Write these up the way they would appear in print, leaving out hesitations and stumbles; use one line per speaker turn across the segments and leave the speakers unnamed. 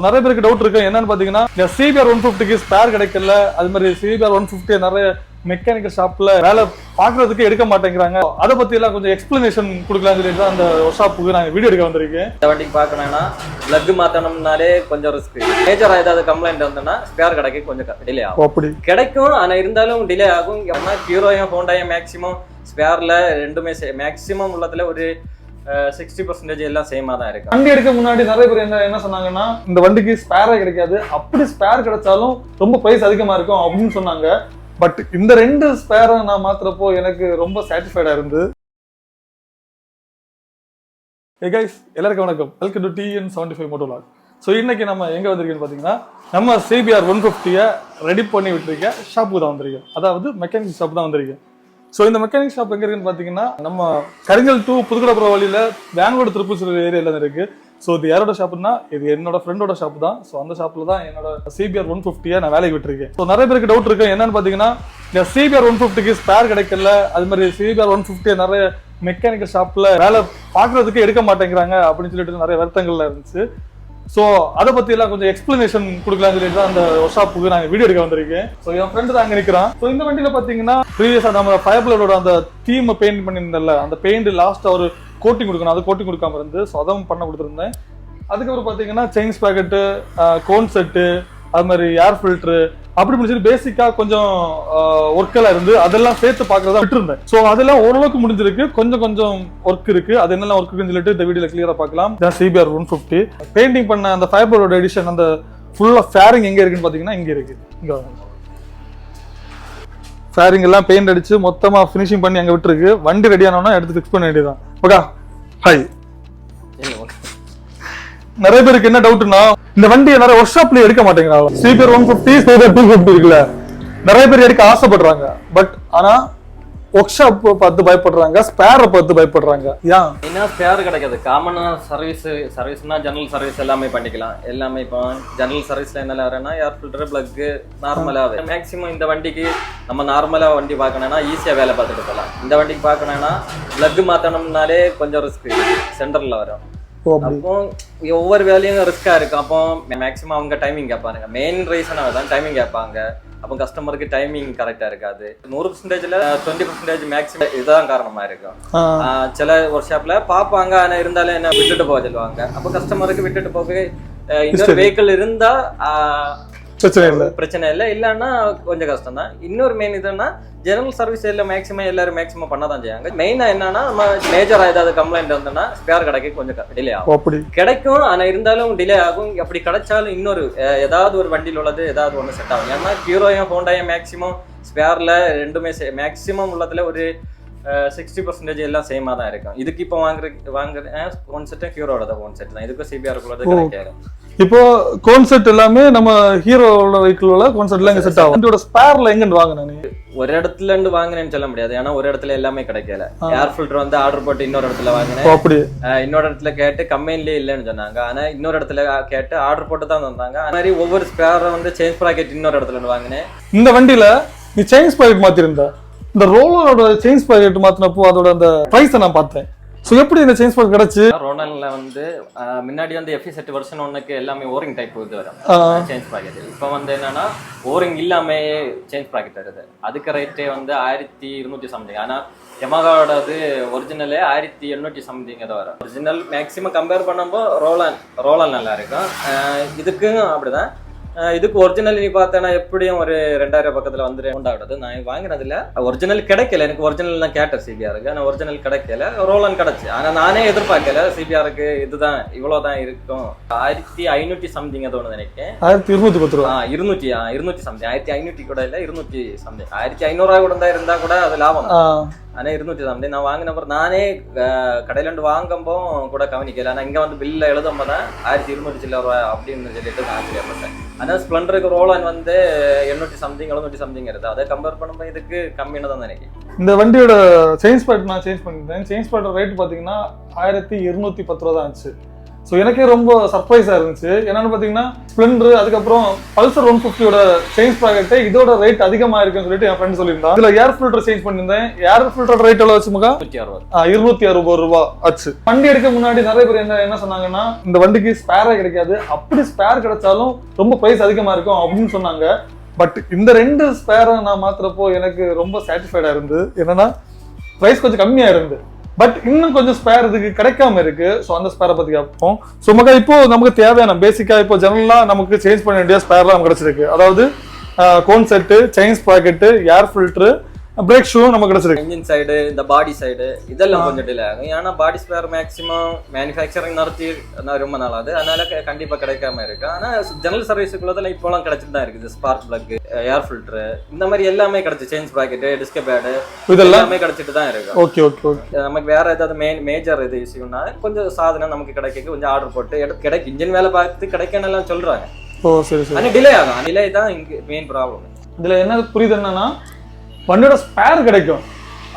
நிறைய பேருக்கு டவுட் இருக்கு என்னன்னு பாத்தீங்கன்னா இந்த CBR 150க்கு ஸ்பேர் கிடைக்கல. அது மாதிரி CBR 150 நிறைய மெக்கானிக்கல் ஷாப்ல வேலை பாக்குறதுக்கு எடுக்க மாட்டேங்கிறாங்க. அதை பத்தி எல்லாம் கொஞ்சம் எக்ஸ்பிளனேஷன் கொடுக்கலாம்னு சொல்லிட்டு அந்த ஷாப்புக்கு நான் வீடியோ எடுக்க வந்திருக்கேன்.
இந்த வண்டிக்கு பார்க்கணும்னா பிளக் மாத்தணும்னாலே கொஞ்சம் ரிஸ்க். மேஜரா ஏதாவது கம்ப்ளைண்ட் வந்தா ஸ்பேர் கிடைக்க கொஞ்சம் டிலே ஆகும். அப்படி கிடைக்கும், ஆனா இருந்தாலும் டிலே ஆகும். ஏன்னா ஹீரோயும் ஹோண்டாயும் மேக்ஸிமம் ஸ்பேர்ல ரெண்டுமே மேக்ஸிமம் உள்ளதுல ஒரு 60% எல்லாம் சேமா தான் இருக்கு.
வண்டி எடுக்க முன்னாடி நிறைய பேர் என்ன சொன்னாங்கன்னா இந்த வண்டிக்கு ஸ்பேரே கிடைக்காது, அப்படி ஸ்பேர் கிடைச்சாலும் ரொம்ப பிரைஸ் அதிகமா இருக்கும் அப்படின்னு சொன்னாங்க. பட் இந்த ரெண்டு ஸ்பேரை நான் மாத்துறப்போ எனக்கு ரொம்ப சாட்டிஸ்ஃபைடா இருந்து. Hey guys, எல்லாருக்கும் வணக்கம். Welcome to TN75 Motovlog. So இன்னைக்கு நம்ம எங்க வந்திருக்கேன்னு பாத்தீங்கன்னா நம்ம CBR 150 ரெடி பண்ணி விட்டுருக்க ஷாப்புக்கு தான் வந்திருக்கேன். அதாவது மெக்கானிக் ஷாப் தான் வந்திருக்கேன். ஸோ இந்த மெக்கானிக் ஷாப் எங்க இருக்குன்னு பாத்தீங்கன்னா நம்ம கரிங்கல் டு புதுக்கடப்புற வழியில பெங்களூர் திருப்பூர் ஏரியால இருக்கு. ஸோ இது யாரோட ஷாப்னா இது என்னோட ஃப்ரெண்டோட ஷாப் தான். ஸோ அந்த ஷாப்ல தான் என்னோட CBR 150 நான் வேலைக்கு விட்டுருக்கேன். ஸோ நிறைய பேருக்கு டவுட் இருக்கு என்னன்னு பாத்தீங்கன்னா இந்த CBR 150க்கு ஸ்பேர் கிடைக்கல. அது மாதிரி CBR 150 நிறைய மெக்கானிக்கல் ஷாப்ல வேலை பாக்குறதுக்கு எடுக்க மாட்டேங்கிறாங்க அப்படின்னு சொல்லிட்டு நிறைய வருத்தங்கள்ல இருந்துச்சு. ஸோ அதை பத்தி எல்லாம் கொஞ்சம் எக்ஸ்பிளனேஷன் கொடுக்கலாம்னு சொல்லிட்டு அந்த ஷாப்புக்கு நான் வீடியோ எடுக்க வந்திருக்கேன். ஸோ என் ஃப்ரெண்டு தான் அங்க நிற்கிறான். ஸோ இந்த வண்டியில பாத்தீங்கன்னா ப்ரீவியஸா நம்ம ஃபயர்பிளேடோட அந்த தீமை பெயிண்ட் பண்ணியிருந்தல அந்த பெயிண்ட் லாஸ்டா ஒரு கோட்டிங் கொடுக்கணும், அது கோட்டிங் கொடுக்காம இருந்து ஸோ அதுவும் பண்ண கொடுத்துருந்தேன். அதுக்கப்புறம் பாத்தீங்கன்னா செயின் ஸ்பாக்கெட்டு, கோன் செட்டு, அது மாதிரி ஏர் ஃபில்டரு அப்படி முடிச்சுட்டு பேசிக்கா கொஞ்சம் ஒர்க்கெல்லாம் இருந்து அதெல்லாம் சேர்த்து பாக்குறதா விட்டுருந்தேன். ஸோ அதெல்லாம் ஓரளவுக்கு முடிஞ்சிருக்கு, கொஞ்சம் கொஞ்சம் ஒர்க் இருக்கு. அது என்னெல்லாம் ஒர்க் இருக்குன்னு சொல்லிட்டு இந்த வீடியோல கிளியரா பார்க்கலாம். CBR 150 பெயிண்டிங் பண்ண அந்த ஃபைபரோட எடிஷன் அந்த ஃபுல்லா ஃபேரிங் எங்க இருக்குன்னு பாத்தீங்கன்னா இங்க இருக்கு. இங்க ஃபேரிங் எல்லாம் பெயிண்ட் அடிச்சு மொத்தமா ஃபினிஷிங் பண்ணி அங்க விட்டுருக்கு. வண்டி ரெடி ஆனோம்னா எடுத்து ஃபிக்ஸ் பண்ண வேண்டியதான். Okay hi. நிறைய பேருக்கு என்ன டவுட்னா இந்த வண்டியை நிறைய ஒர்க் ஷாப்ல எடுக்க மாட்டேங்கிறாங்க. CBR 150 CBR 250 இருக்குல்ல, நிறைய பேர் எடுக்க ஆசைப்படுறாங்க. பட் ஆனா ஒர்க் ஷாப் பார்த்து பயப்படுறாங்க, ஸ்பேரை பார்த்து பயப்படுறாங்க.
ஏன்னா ஸ்பேர் கிடைக்காது. காமனா சர்வீஸ்னா ஜெனரல் சர்வீஸ் எல்லாமே பண்ணிக்கலாம். எல்லாமே இப்போ ஜெனரல் சர்வீஸ்ல என்ன வரேன்னா ஏர் ஃபில்டர், பிளக் நார்மலாவே மேக்ஸிமம் இந்த வண்டிக்கு நம்ம நார்மலா வண்டி பார்க்கணும்னா ஈஸியா வேலை பார்த்துட்டு போகலாம். இந்த வண்டிக்கு பார்க்கணும்னா பிளக் மாத்தணும்னாலே கொஞ்சம் ரிஸ்க் சென்டர்ல வரும். அப்போ ஒவ்வொரு வேலையும் ரிஸ்கா இருக்கு. அப்போ மேக்ஸிமம் அவங்க டைமிங் கேட்பாங்க. மெயின் ரீசன் தான் டைமிங் கேட்பாங்க. அப்போ கஸ்டமருக்கு டைமிங் கரெக்டா இருக்காது. 100%ல 20% மேக்ஸிமம் இதுதான் காரணமா இருக்கும். சில ஒர்க் ஷாப்ல பாப்பாங்க, ஆனா இருந்தாலும் என்ன விட்டுட்டு போக சொல்லுவாங்க. அப்போ கஸ்டமருக்கு விட்டுட்டு போக இன்னொரு வெஹிக்கிள் இருந்தா பிரச்சனை இல்லை, இல்லைன்னா கொஞ்சம் கஷ்டம் தான். இன்னொரு மெயின் இதுன்னா ஜெனரல் சர்வீஸ் மேக்ஸிமம் எல்லாரும் மேக்ஸிமம் பண்ணதான் செய்யாங்க. மெயினா என்னன்னா நம்ம மேஜரா ஏதாவது கம்ப்ளைண்ட் வந்தா ஸ்பேர் கிடைக்க கொஞ்சம் டிலே ஆகும். அப்படி கிடைக்கும், ஆனா இருந்தாலும் டிலே ஆகும். அப்படி கிடைச்சாலும் இன்னொரு ஏதாவது ஒரு வண்டியில் உள்ளது ஏதாவது ஒன்று செட் ஆகும். ஏன்னா ஹீரோயும் ஹோண்டாயும் மேக்ஸிமம் ஸ்பேர்ல ரெண்டுமே மேக்ஸிமம் உள்ளதுல ஒரு 60% எல்லாம் சேமா தான் இருக்கும். இதுக்கு இப்போ வாங்குற கோன் செட் ஹீரோட கோன் செட் தான். இதுக்கும் CBR கிடைக்காது.
இப்போ கோன் செட் எல்லாமே நம்ம ஹீரோட வெஹிக்கிளோட கோன் செட்ல எங்க செட் ஆகும். இதோட ஸ்பேர்ல எங்க வாங்குனே
ஒரு இடத்துல இருந்து வாங்குனேன்னு சொல்ல முடியாது. ஏன்னா ஒரு இடத்துல எல்லாமே கிடைக்கல. ஏர் ஃபில்டர் வந்து ஆர்டர் போட்டு இன்னொரு இடத்துல வாங்கினேன். அப்படி இன்னொரு இடத்துல கேட்டு கம்பெனிலே இல்லைன்னு சொன்னாங்க. ஆனா இன்னொரு இடத்துல கேட்டு ஆர்டர் போட்டு தான் தந்தாங்க. அது மாதிரி ஒவ்வொரு ஸ்பேரை வந்து செயின் ஸ்ப்ராக்கெட் இன்னொரு இடத்துல இருந்து வாங்கினேன்.
இந்த வண்டியில நீ செயின் ஸ்ப்ராக்கெட் மாத்திருந்த, இந்த ரோலரோட செயின் ஸ்ப்ராக்கெட் மாத்தினப்போ அதோட அந்த பிரைஸ் நான் பார்த்தேன். சோ எப்படி இந்த செயின் ஸ்ப்ராக்கெட் கிடைச்சு?
ரோலர்ல வந்து முன்னாடி வந்து FE செட் வெர்ஷன் 1க்கு எல்லாமே ஓரிங் டைப் இது வரும் செயின் ஸ்ப்ராக்கெட். இப்போ வந்து என்னன்னா ஓரிங் இல்லாம செயின் ஸ்ப்ராக்கெட் வருது. அதுக்கு ரேட்டே வந்து 1200 சம்திங். ஆனா யமஹாவோட ஒரிஜினலே 1800 சம்திங் ஏதோ வரும். ஒரிஜினல் மேக்ஸிமம் கம்பேர் பண்ணும்போது ரோலன் நல்லா இருக்கும். இதுக்கும் அப்படிதான். இதுக்கு ஒரிஜினல் நீ பார்த்தேன்னா எப்படியும் ஒரு 2000 பக்கத்துல வந்து உண்டாவிடுது. நான் வாங்கினதுல ஒரிஜினல் கிடைக்கல. எனக்கு ஒரிஜினல் தான் கேட்டேன் CBRக்கு. ஆனா ஒரிஜினல் கிடைக்கல, ரோலன் கிடைச்சு. ஆனா நானே எதிர்பார்க்கல CBRக்கு இதுதான் இவ்வளவுதான் இருக்கும். 1500 சம்திங் ஏதோ ஒன்று நினைக்கிறேன்.
1210 ரூபா
200 சம்திங். 1500 கூட இல்ல, 200 சம்திங். 1500 கூட இருந்தா கூட அது லாபம். ஆனா 200 சம்திங் நான் வாங்கின அப்புறம் நானே கடையில இருந்து வாங்கும்போ கூட கவனிக்கல. ஆனா இங்க வந்து பில்ல எழுதும்போதான் 1200 சில்லற அப்படின்னு சொல்லிட்டு நான் ஆச்சரியப்பட்டேன். ஆனா ஸ்ப்ளெண்டருக்கு ரோலன் வந்து 800 சம்திங் 700 சம்திங் இருக்கு. அதை கம்பேர் பண்ணும்போது இதுக்கு கம்மியான தான் நினைக்கிறேன்.
இந்த வண்டியோட செயின் ஸ்பாட் நான் சேஞ்ச் பண்ணிட்டேன். செயின் ஸ்பாட்டோட ரேட் பாத்தீங்கன்னா 1210 ரூபா தான் ஆச்சு. ஸோ எனக்கே ரொம்ப சர்ப்ரைஸாக இருந்துச்சு. என்னன்னு பார்த்தீங்கன்னா ஸ்ப்ளெண்டர் அதுக்கப்புறம் பல்சர் 150யோட சேஞ்ச் ப்ராக்கெட்டே இதோட ரேட் அதிகமாக இருக்குன்னு சொல்லிட்டு என் ஃப்ரெண்ட் சொல்லியிருந்தான். இதில் ஏர் ஃபில்டர் சேஞ்ச் பண்ணியிருந்தேன். ஏர் ஃபில்டரோட ரேட் எவ்வளோ வச்சுமுக்கா? 260 ரூபா ஆச்சு. வண்டி எடுக்க முன்னாடி நிறைய பேர் என்ன சொன்னாங்கன்னா இந்த வண்டிக்கு ஸ்பேரே கிடைக்காது, அப்படி ஸ்பேர் கிடைச்சாலும் ரொம்ப பிரைஸ் அதிகமாக இருக்கும் அப்படின்னு சொன்னாங்க. பட் இந்த 2 ஸ்பேரை நான் மாத்துறப்போ எனக்கு ரொம்ப சாட்டிஸ்ஃபைடா இருந்து. என்னன்னா பிரைஸ் கொஞ்சம் கம்மியா இருந்து, பட் இன்னும் கொஞ்சம் ஸ்பேர் இதுக்கு கிடைக்காம இருக்கு. ஸோ அந்த ஸ்பேரை பத்தி கேட்போம். ஸோ மக்கா இப்போ நமக்கு தேவையான பேசிக்கா இப்போ ஜெனரலா நமக்கு சேஞ்ச் பண்ண வேண்டிய ஸ்பேர்லாம் நமக்கு கிடைச்சிருக்கு. அதாவது cone set, chain sprocket, air filter, brake shoe நமக்கு கிடைச்சிருக்கு.
இன்ஜின் சைடு, இந்த பாடி சைடு இதெல்லாம் கொஞ்சம் டிலே ஆகும். ஏன்னா பாடி ஸ்பேர் மேக்ஸிமம் மேனுஃபேக்சரிங் நடத்தி ரொம்ப நாளாது, அதனால கண்டிப்பா கிடைக்காம இருக்கு. ஆனா ஜெனரல் சர்வீஸுக்குள்ளதில் இப்போலாம் கிடைச்சிட்டு தான் இருக்குது. ஸ்பார்க் பிளக், ஏர் ஃபில்டர், இந்த மாதிரி எல்லாமே கிடைச்சு, செயின் ஸ்ப்ராக்கெட், டிஸ்க் பேடு இதெல்லாமே கிடைச்சிட்டு தான் இருக்கு.
Okay okay okay.
நமக்கு வேற ஏதாவது மேஜர் இது இஷ்யூனா கொஞ்சம் சாதனம் நமக்கு கிடைக்க கொஞ்சம் ஆர்டர் போட்டு கிடைக்கும். இன்ஜின் வேலை பார்த்து கிடைக்கணும் சொல்றாங்க.
ஓ சரி சரி.
ஆனால் டிலே ஆகும். டிலே தான் இங்க மெயின் ப்ராப்ளம்.
இதுல என்ன புரியுது என்னன்னா வண்டியோட ஸ்பேர் கிடைக்கும்,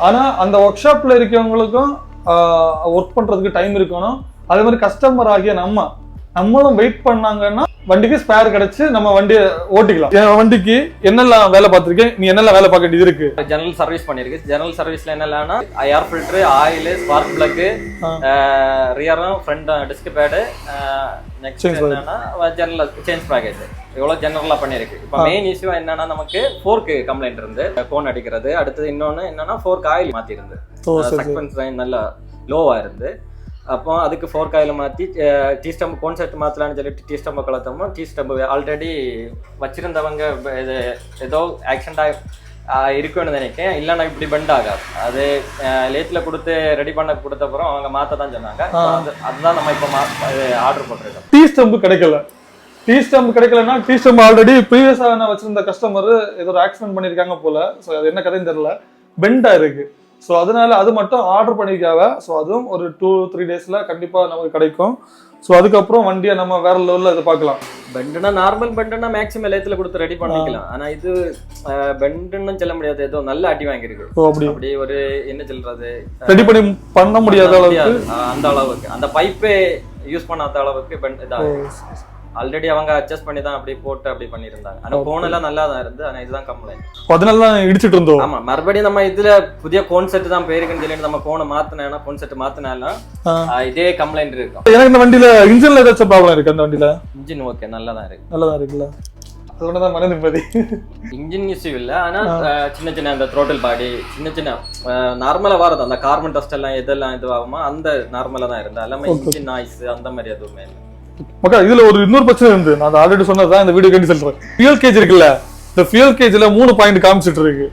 ஆனா அந்த ஒர்க் ஷாப்ல இருக்கவங்களுக்கும் ஒர்க் பண்றதுக்கு டைம் இருக்கணும். அதே மாதிரி கஸ்டமர் ஆகிய நம்மளும் வெயிட் பண்ணாங்கன்னா வண்டிக்கு ஸ்பேர் கிடைச்சு நம்ம வண்டியை ஓட்டிக்கலாம். என் வண்டிக்கு என்னெல்லாம் வேலை பார்த்திருக்கேன், நீ என்னெல்லாம் வேலை பார்க்க வேண்டியது இருக்கு?
ஜெனரல் சர்வீஸ் பண்ணிருக்கு. ஜெனரல் சர்வீஸ்ல என்னெல்லாம்னா air filter, oil, spark plug, ரியரும் ஃப்ரண்ட் டிஸ்க் பேடு, நெக்ஸ்ட் என்னன்னா ஜெனரல் சேஞ்ச் பேக்கேஜ். இவ்வளவு ஜெனரலா பண்ணிருக்கு. இப்போ மெயின் இஷ்யூ என்னன்னா நமக்கு ஃபோர்க்கு கம்ப்ளைண்ட் இருந்து கோன் அடிக்கிறது. அடுத்தது இன்னொன்னு என்னன்னா ஃபோர்க் ஆயில் மாத்தி இருந்து சஸ்பென்ஸ் நல்லா லோவா இருந்து, அப்போ அதுக்கு ஃபோர்க் ஆயில் மாற்றி டீ ஸ்டம்ப் கான்செப்ட் மாற்றலான்னு சொல்லிட்டு டீ ஸ்டம்பை கலத்தோமோ. டீ ஸ்டம்ப் ஆல்ரெடி வச்சிருந்தவங்க இது ஏதோ ஆக்சிடென்ட் இருக்குன்னு நினைக்கிறேன். இல்லைன்னா இப்படி பெண்ட் ஆகாது. அது லேத்தில் கொடுத்து ரெடி பண்ண கொடுத்தப்பறம் அவங்க மாற்ற தான் சொன்னாங்க. அதுதான் நம்ம இப்போ ஆர்டர் போட்டிருக்கோம்.
டீ ஸ்டம்ப் கிடைக்கல. டீ ஸ்டம்ப் கிடைக்கலன்னா டீ ஸ்டம்ப் ஆல்ரெடி ப்ரீவியஸாக வச்சிருந்த கஸ்டமர் ஏதோ ஒரு ஆக்சிடென்ட் பண்ணியிருக்காங்க போல. ஸோ அது என்ன கதைன்னு தெரியல, பெண்டாக இருக்கு. ஸோ அதனால அது மட்டும் ஆர்டர் பண்ணிக்காவ. ஸோ அதுவும் ஒரு 2-3 டேஸ்ல கண்டிப்பாக நமக்கு கிடைக்கும். ஸோ அதுக்கப்புறம் வண்டியை நம்ம வேற லெவலில் இதை பார்க்கலாம்.
பெண்டுனா நார்மல் பெண்டுனா மேக்ஸிமம் லேத்தில் கொடுத்து ரெடி பண்ணிக்கலாம். ஆனால் இது பெண்டுன்னு சொல்ல முடியாது, ஏதோ நல்ல அடி வாங்கியிருக்கு. அப்படி ஒரு என்ன சொல்றது,
ரெடி பண்ண முடியாத அளவுக்கு,
அந்த அளவுக்கு அந்த பைப்பே யூஸ் பண்ணாத அளவுக்கு பெண்ட் இதாக ஆல்ரெடி அவங்க அட்ஜஸ்ட் பண்ணி தான் அப்படி போட்டு அப்படி பண்ணியிருந்தாங்க. ஆனா கோன் எல்லாம் நல்லா தான் இருந்து, ஆனா இதுதான் கம்ப்ளைண்ட்.
அதனால தான் இடிச்சிட்டு இருந்தோம்.
ஆமா, மறுபடியும் நம்ம இதுல புதிய கான்செப்ட் தான் பேருக்குன்னு சொல்லிட்டு நம்ம கோனை மாத்தினா கான்செப்ட் மாத்தினாலும் இதே கம்ப்ளைண்ட் இருக்கும்.
எனக்கு இந்த வண்டியில இன்ஜின்ல ஏதாச்சும் ப்ராப்ளம் இருக்கு? அந்த வண்டியில
இன்ஜின் ஓகே நல்லா தான் இருக்கு.
நல்லா தான் இருக்குல்ல, அதோடதான் மன நிம்மதி.
இன்ஜின் இஷ்யூ இல்ல, ஆனா சின்ன சின்ன அந்த த்ரோட்டில் பாடி சின்ன சின்ன நார்மலா வரது, அந்த கார்பன் டஸ்ட் எல்லாம் எதெல்லாம் இதுவாகுமோ அந்த நார்மலா தான் இருந்தா, எல்லாமே இன்ஜின் நாய்ஸ் அந்த மாதிரி எதுவுமே இல்லை.
மக்கா இதுல ஒரு இன்னொரு பிரச்சனை இருந்து, நான் ஆல்ரெடி சொன்னதான் இந்த வீடியோ கேட்டு சொல்றேன். ஃபியூல் கேஜ் இருக்குல்ல, இந்த ஃபியூல் கேஜ்ல 3 பாயிண்ட் காமிச்சிட்டு இருக்கு.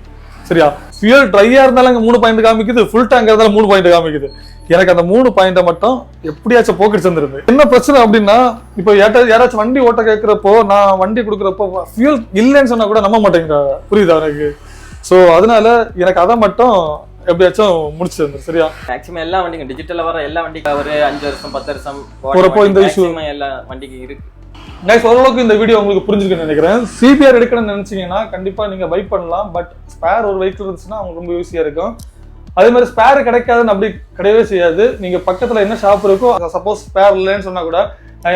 சரியா, ஃபியூல் ட்ரையா இருந்தாலும் அங்க 3 பாயிண்ட் காமிக்குது, ஃபுல் டேங்கா இருந்தாலும் 3 பாயிண்ட் காமிக்குது. எனக்கு அந்த 3 பாயிண்ட மட்டும் எப்படியாச்சும் போக்கெட் சேர்ந்துருது. என்ன பிரச்சனை அப்படின்னா, இப்போ யாராச்சும் வண்டி ஓட்ட கேட்கிறப்போ, நான் வண்டி கொடுக்குறப்போ ஃபியூல் இல்லைன்னு சொன்னா கூட நம்ப மாட்டேங்கிறாங்க. புரியுதா எனக்கு? ஸோ அதனால எனக்கு அதை மட்டும் எப்படியாச்சும் முடிச்சு வந்துரு. சரியா,
மேக்ஸிமம் எல்லா வண்டிக்கும் டிஜிட்டல்ல வர எல்லா வண்டிக்கும் ஒரு 5 வருஷம் 10 வருஷம்
போறப்போ இந்த இஷ்யூ
எல்லா வண்டிக்கு இருக்கு.
கைஸ், ஓரளவுக்கு இந்த வீடியோ உங்களுக்கு புரிஞ்சிருக்குன்னு நினைக்கிறேன். சிபிஆர் எடுக்கணும்னு நினைச்சீங்கன்னா கண்டிப்பா நீங்க பை பண்ணலாம். பட் ஸ்பேர் ஒரு வெஹிக்கிள் இருந்துச்சுன்னா உங்களுக்கு ரொம்ப ஈஸியா இருக்கும். அதே மாதிரி ஸ்பேர் கிடைக்காதுன்னு அப்படி கிடையவே செய்யாது. நீங்க பக்கத்துல என்ன ஷாப் இருக்கோ, சப்போஸ் ஸ்பேர் இல்லைன்னு சொன்னா கூட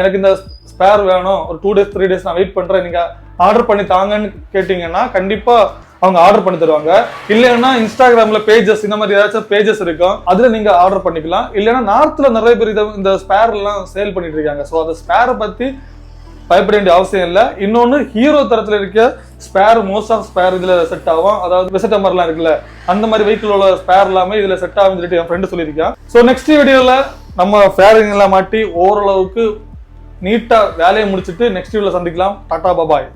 எனக்கு இந்த ஸ்பேர் வேணும், ஒரு 2 days 3 days நான் வெயிட் பண்றேன், நீங்க ஆர்டர் பண்ணி தாங்கன்னு கேட்டீங்கன்னா கண்டிப்பா அவங்க ஆர்டர் பண்ணி தருவாங்க. இல்லைன்னா இன்ஸ்டாகிராம்ல பேஜஸ், இந்த மாதிரி ஏதாச்சும் பேஜஸ் இருக்கும், அதுல நீங்க ஆர்டர் பண்ணிக்கலாம். இல்லைன்னா நார்த்ல நிறைய பேர் இந்த ஸ்பேர் எல்லாம் சேல் பண்ணிட்டு இருக்காங்க. ஸோ அந்த ஸ்பேரை பத்தி பயப்பட வேண்டிய அவசியம் இல்லை. இன்னொன்னு, ஹீரோ தரத்துல இருக்க ஸ்பேர் மோஸ்ட் ஆஃப் ஸ்பேர் இதுல செட் ஆகும். அதாவது விசட்டமர்லாம் இருக்குல்ல, அந்த மாதிரி வெஹிக்கிளோட ஸ்பேர் எல்லாமே இதுல செட் ஆகும் சொல்லிட்டு என் ஃப்ரெண்டு சொல்லியிருக்கேன். ஸோ நெக்ஸ்ட் வீடியோல நம்ம ஃபேரிங் எல்லாம் மாட்டி ஓரளவுக்கு நீட்டா வேலையை முடிச்சுட்டு நெக்ஸ்ட் வீடியோல சந்திக்கலாம். டாடா பாபாய்.